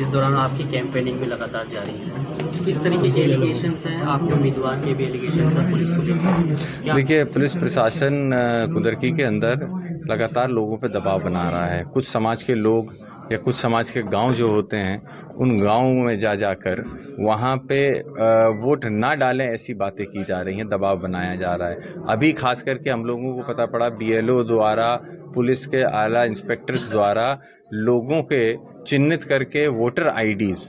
इस दौरान आपकी कैंपेनिंग भी लगातार जारी है। किस तरीके के एलिगेशंस हैं, आपके उम्मीदवार के भी एलिगेशंस हैं पुलिस को लेकर? देखिए, पुलिस प्रशासन कुदरती के अंदर लगातार लोगों पे दबाव बना रहा है। कुछ समाज के लोग या कुछ समाज के गांव जो होते हैं, उन गांवों में जाकर वहां पे वोट ना डालें ऐसी बातें की जा रही हैं, दबाव बनाया जा रहा है। अभी खास करके हम लोगों को पता पड़ा बीएलओ द्वारा, पुलिस के आला इंस्पेक्टर्स द्वारा लोगों के चिन्हित करके वोटर आईडीज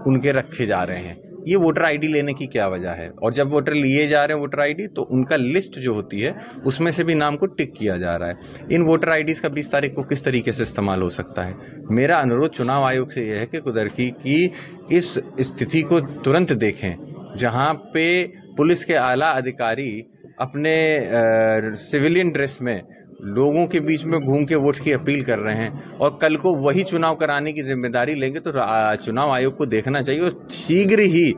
उनके रखे जा रहे हैं। ये वोटर आईडी लेने की क्या वजह है? और जब वोटर लिए जा रहे हैं वोटर आईडी, तो उनका लिस्ट जो होती है उसमें से भी नाम को टिक किया जा रहा है। इन वोटर आईडीज का 20 तारीख को किस तरीके से इस्तेमाल हो सकता है? मेरा अनुरोध चुनाव आयोग से यह है कि कुदरती की इस स्थिति को तुरंत देखें, जहां पे पुलिस के आला अधिकारी अपने सिविलियन ड्रेस में लोगों के बीच में घूम के वोट की अपील कर रहे हैं और कल को वही चुनाव कराने की जिम्मेदारी लेंगे, तो चुनाव आयोग को देखना चाहिए और शीघ्र ही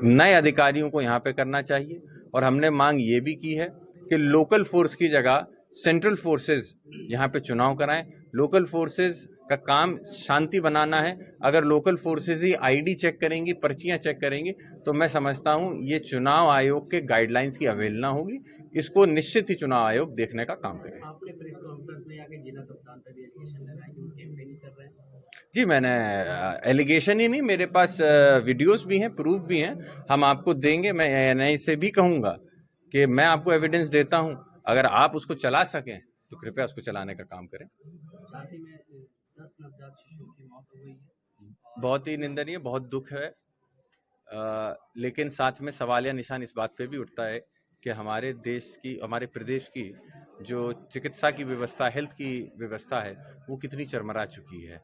नए अधिकारियों को यहां पे करना चाहिए। और हमने मांग ये भी की है कि लोकल फोर्स की जगह सेंट्रल फोर्सेस यहां पे चुनाव कराएं। लोकल फोर्सेस का काम शांति बनाना है। अगर लोकल फोर्सेस ही आईडी चेक करेंगी, पर्चियां चेक करेंगी, तो मैं समझता हूं ये चुनाव आयोग के गाइडलाइंस की अवहेलना होगी। इसको निश्चित ही चुनाव आयोग देखने का काम करेगा। आपने प्रेस कॉन्फ्रेंस में आके जिला कप्तान पर भी एलिगेशन लगाए कि वो कैंपेनिंग कर रहे हैं। जी, मैंने एलिगेशन ही नहीं, मेरे पास वीडियोस भी हैं, प्रूफ भी हैं, हम आपको देंगे। मैं एएनआई से भी कहूंगा कि मैं आपको एविडेंस देता हूं, अगर आप उसको चला सकें तो कृपया उसको चलाने का काम करें। झांसी में 10 नवजात शिशुओं की मौत हो गई है। बहुत ही निंदनीय, बहुत दुख है। लेकिन साथ में सवालिया निशान इस बात पे भी उठता है कि हमारे देश की, हमारे प्रदेश की जो चिकित्सा की व्यवस्था, हेल्थ की व्यवस्था है, वो कितनी चरमरा चुकी है।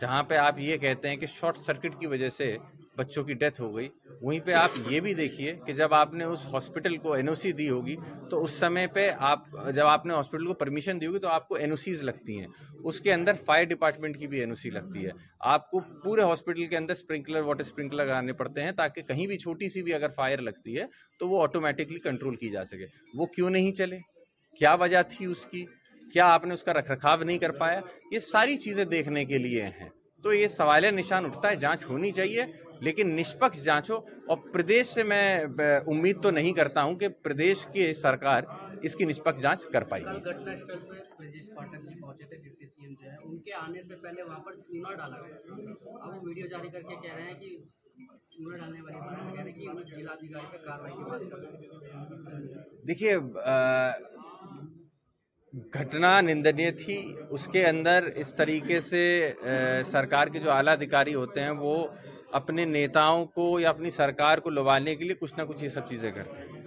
जहां पे आप ये कहते हैं कि शॉर्ट सर्किट की वजह से बच्चों की डेथ हो गई, वहीं पे आप ये भी देखिए कि जब आपने उस हॉस्पिटल को एनओसी दी होगी, तो उस समय पे जब आपने हॉस्पिटल को परमिशन दी होगी, तो आपको एनओसीज लगती हैं। उसके अंदर फायर डिपार्टमेंट की भी एनओसी लगती है। आपको पूरे हॉस्पिटल के अंदर स्प्रिंकलर, वाटर स्प्रिंकलर लगाने पड़ते हैं, ताकि कहीं भी छोटी सी भी अगर फायर लगती है तो वो ऑटोमेटिकली कंट्रोल की जा सके। वो क्यों नहीं चले? क्या वजह थी उसकी? क्या आपने उसका रखरखाव नहीं कर पाया? ये सारी चीजें देखने के लिए हैं। तो ये सवालिया निशान उठता है। जांच होनी चाहिए, लेकिन निष्पक्ष जांच हो। और प्रदेश से मैं उम्मीद तो नहीं करता हूं कि प्रदेश की सरकार इसकी निष्पक्ष जांच कर पाएगी। घटना स्थल पर ब्रजेश पाठक जी पहुंचे थे, डिप्टी सीएम जो है, उनके आने से पहले वहां पर चूना डाला गया। अब वो वीडियो जारी करके कह रहे हैं कि चूना डालने वाली बात कह रहे हैं कि जिलाधिकारी पर कार्रवाई की बात कर रहे हैं। देखिए, घटना निंदनीय थी। उसके अंदर इस तरीके से सरकार के जो आला अधिकारी होते हैं, वो अपने नेताओं को या अपनी सरकार को लुभाने के लिए कुछ ना कुछ ये सब चीजें करते हैं।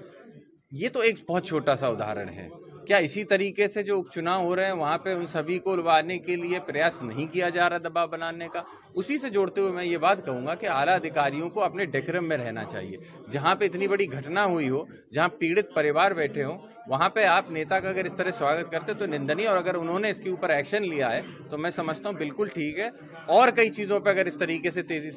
ये तो एक बहुत छोटा सा उदाहरण है। क्या इसी तरीके से जो उपचुनाव हो रहे हैं वहां पे उन सभी को लुभाने के लिए प्रयास नहीं किया जा रहा, दबाव बनाने का? उसी से जोड़ते हुए मैं ये बात कहूंगा कि आला अधिकारियों को अपने डेकोरम में रहना चाहिए। जहां पे इतनी बड़ी घटना हुई हो, जहां पीड़ित परिवार बैठे हो, वहां पे आप नेता का अगर इस तरह स्वागत करते तो निंदनीय। और अगर उन्होंने इसके ऊपर एक्शन लिया है तो मैं समझता हूं बिल्कुल ठीक है। और कई चीजों पर अगर इस तरीके से तेजी